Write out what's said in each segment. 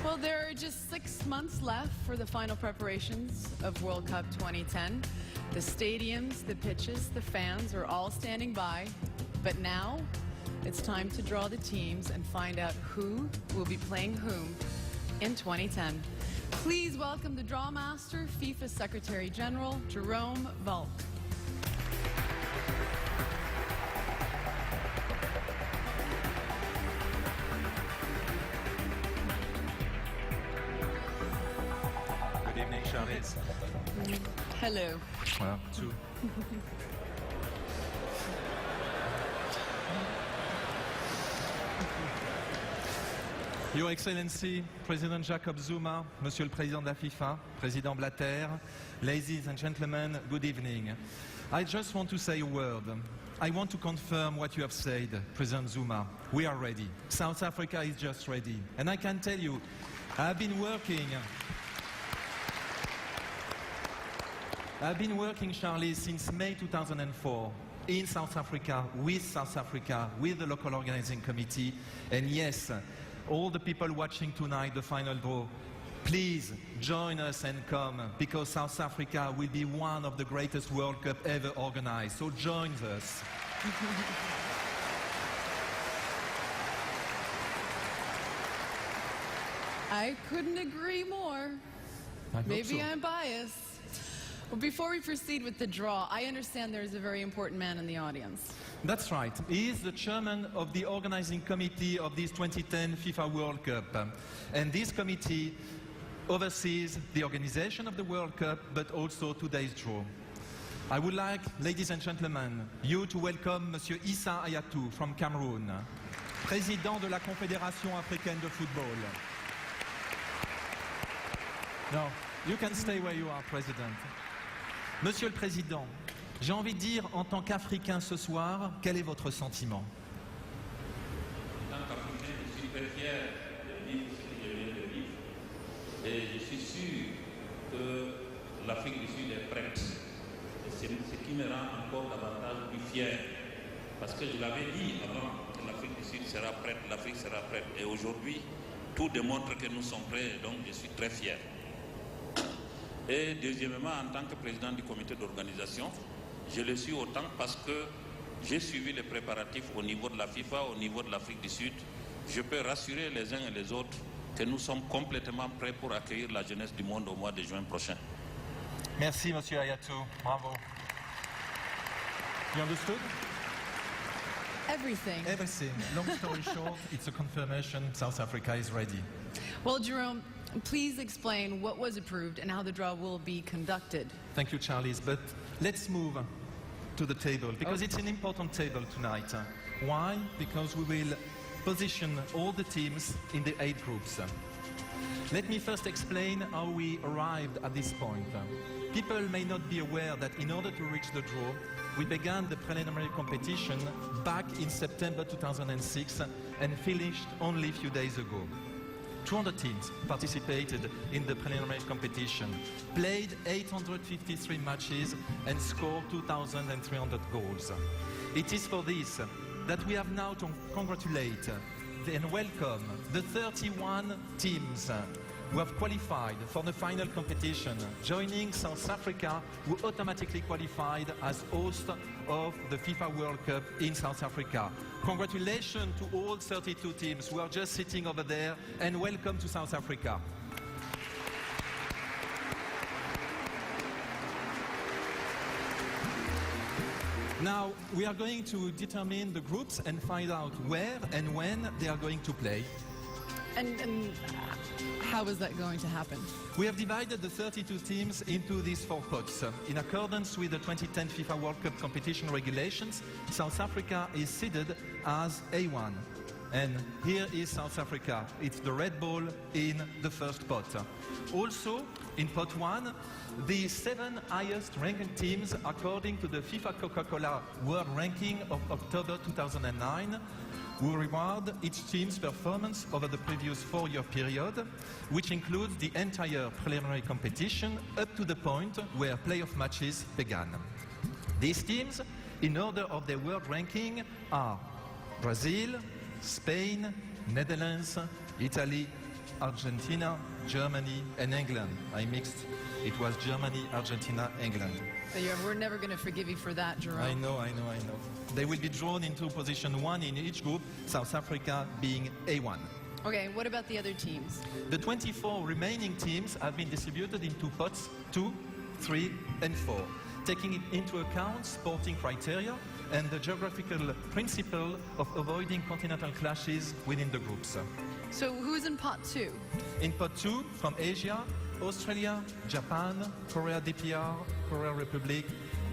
Well, there are just 6 months left for the final preparations of World Cup 2010. The stadiums, the pitches, the fans are all standing by. But now, it's time to draw the teams and find out who will be playing whom in 2010. Please welcome the Draw Master, FIFA Secretary General, Jerome Valk. Good evening, Charlize. Hello. Well, two. Your Excellency, President Jacob Zuma, Monsieur le Président de la FIFA, Président Blatter, ladies and gentlemen, good evening. I just want to say a word. I want to confirm what you have said, President Zuma. We are ready. South Africa is just ready. And I can tell you, I've been working, Charlie, since May 2004 in South Africa, with the local organizing committee. And yes, all the people watching tonight, the final draw, please join us and come, because South Africa will be one of the greatest World Cup ever organized. So join us. I couldn't agree more. Maybe I'm biased. Well, before we proceed with the draw, I understand there's a very important man in the audience. That's right. He is the chairman of the organizing committee of this 2010 FIFA World Cup. And this committee oversees the organization of the World Cup, but also today's draw. I would like, ladies and gentlemen, you to welcome Monsieur Issa Hayatou from Cameroon, Président de la Confédération africaine de football. No, you can stay where you are, President. Monsieur le Président, j'ai envie de dire, en tant qu'Africain ce soir, quel est votre sentiment? En tant qu'Africain, je suis très fier de vivre ce que je viens de vivre. Et je suis sûr que l'Afrique du Sud est prête. Et c'est ce qui me rend encore davantage plus fier. Parce que je l'avais dit avant que l'Afrique du Sud sera prête, l'Afrique sera prête. Et aujourd'hui, tout démontre que nous sommes prêts, donc je suis très fier. Et deuxièmement, en tant que président du comité d'organisation, je le suis autant parce que j'ai suivi les préparatifs au niveau de la FIFA, au niveau de l'Afrique du Sud. Je peux rassurer les uns et les autres que nous sommes complètement prêts pour accueillir la jeunesse du monde au mois de juin prochain. Merci, Monsieur Hayatou. Bravo. You understood? Everything. Everything. Long story short, it's a confirmation South Africa is ready. Well, Jerome, please explain what was approved and how the draw will be conducted. Thank you, Charlize. But let's move to the table, because it's an important table tonight. Why? Because we will position all the teams in the 8 groups. Let me first explain how we arrived at this point. People may not be aware that in order to reach the draw, we began the preliminary competition back in September 2006 and finished only a few days ago. 200 teams participated in the preliminary competition, played 853 matches and scored 2,300 goals. It is for this that we have now to congratulate and welcome the 31 teams who have qualified for the final competition, joining South Africa, who automatically qualified as host of the FIFA World Cup in South Africa. Congratulations to all 32 teams who are just sitting over there, and welcome to South Africa. Now, we are going to determine the groups and find out where and when they are going to play. And how is that going to happen? We have divided the 32 teams into these 4 pots. In accordance with the 2010 FIFA World Cup competition regulations, South Africa is seeded as A1. And here is South Africa. It's the red ball in the first pot. Also, in pot 1, the 7 highest ranked teams according to the FIFA Coca-Cola World Ranking of October 2009 will reward each team's performance over the previous 4-year period, which includes the entire preliminary competition up to the point where playoff matches began. These teams, in order of their world ranking, are Brazil, Spain, Netherlands, Italy, Argentina, Germany, and England. I mixed. It was Germany, Argentina, England. So we're never going to forgive you for that, Jerome. I know. They will be drawn into position 1 in each group, South Africa being A1. Okay, what about the other teams? The 24 remaining teams have been distributed into pots 2, 3, and 4, taking into account sporting criteria and the geographical principle of avoiding continental clashes within the groups. So who's in pot 2? In pot 2, from Asia, Australia, Japan, Korea DPR, Korea Republic,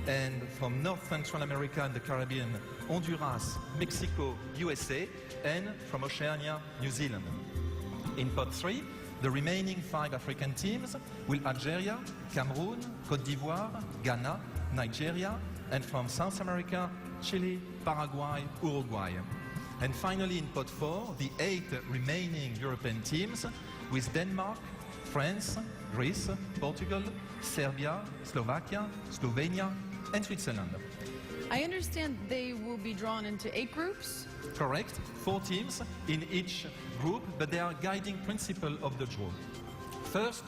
and from North Central America and the Caribbean, Honduras, Mexico, USA, and from Oceania, New Zealand. In pot 3, the remaining 5 African teams will Algeria, Cameroon, Côte d'Ivoire, Ghana, Nigeria, and from South America, Chile, Paraguay, Uruguay. And finally, in pot 4, the 8 remaining European teams with Denmark, France, Greece, Portugal, Serbia, Slovakia, Slovenia, and Switzerland. I understand they will be drawn into 8 groups? Correct, 4 teams in each group, but they are guiding principle of the draw. First,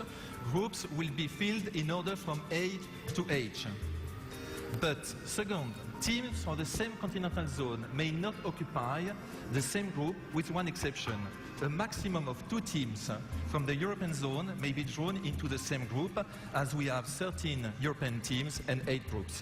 groups will be filled in order from A to H. But second, teams from the same continental zone may not occupy the same group, with one exception. A maximum of 2 teams from the European zone may be drawn into the same group, as we have 13 European teams and 8 groups.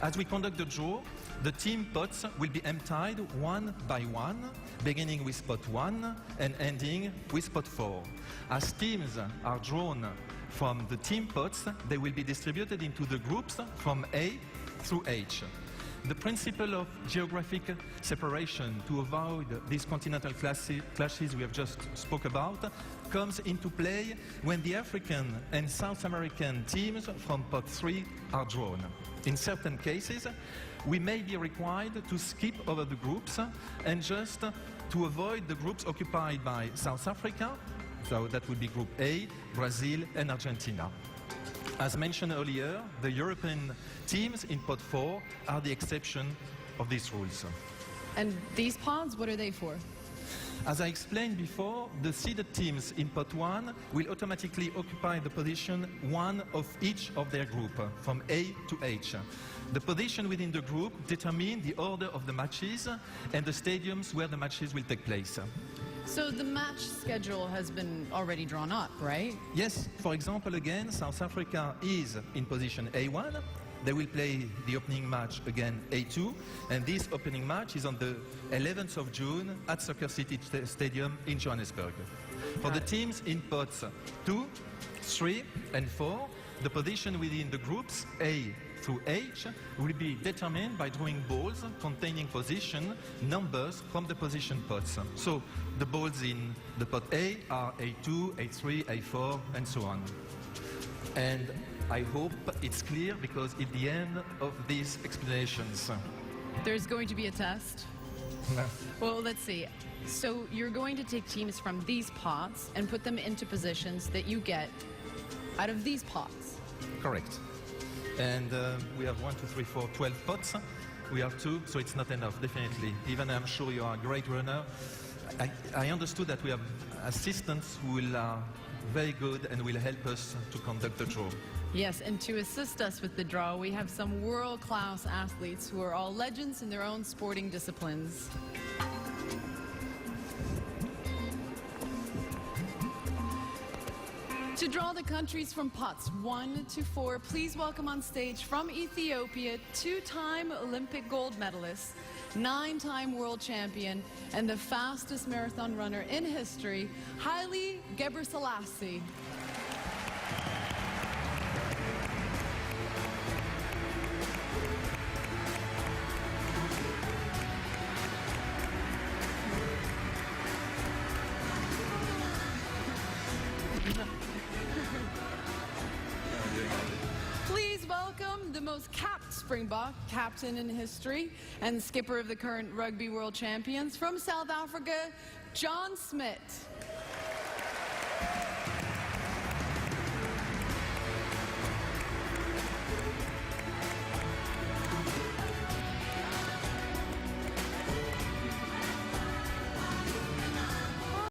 As we conduct the draw, the team pots will be emptied one by one, beginning with pot 1 and ending with pot 4. As teams are drawn from the team pots, they will be distributed into the groups from A through H. The principle of geographic separation to avoid these continental clashes we have just spoke about comes into play when the African and South American teams from pot 3 are drawn. In certain cases, we may be required to skip over the groups and just to avoid the groups occupied by South Africa, so that would be Group A, Brazil, and Argentina. As mentioned earlier, the European teams in pot 4 are the exception of these rules. And these pods, what are they for? As I explained before, the seeded teams in pot 1 will automatically occupy the position 1 of each of their group, from A to H. The position within the group determines the order of the matches and the stadiums where the matches will take place. So the match schedule has been already drawn up, right? Yes, for example, again, South Africa is in position A1. They will play the opening match again A2, and this opening match is on the 11th of June at Soccer City Stadium in Johannesburg. For the teams in pots 2, 3, and 4, the position within the groups A through H will be determined by drawing balls containing position numbers from the position pots. So the balls in the pot A are A2, A3, A4, and so on. And I hope it's clear, because at the end of these explanations, There's going to be a test? Well, let's see. So you're going to take teams from these pots and put them into positions that you get out of these pots. correct. And we have 1, 2, 3, 4, 12 pots. We have 2, so it's not enough, definitely. Even I'm sure you are a great runner. I understood that we have assistants who will very good and will help us to conduct the draw. Yes, and to assist us with the draw, we have some world-class athletes who are all legends in their own sporting disciplines. To draw the countries from pots 1 to 4, please welcome on stage from Ethiopia, 2-time Olympic gold medalist, 9-time world champion, and the fastest marathon runner in history, Haile Gebrselassie. Please welcome the most capped Springbok captain in history and skipper of the current Rugby World Champions from South Africa, John Smit.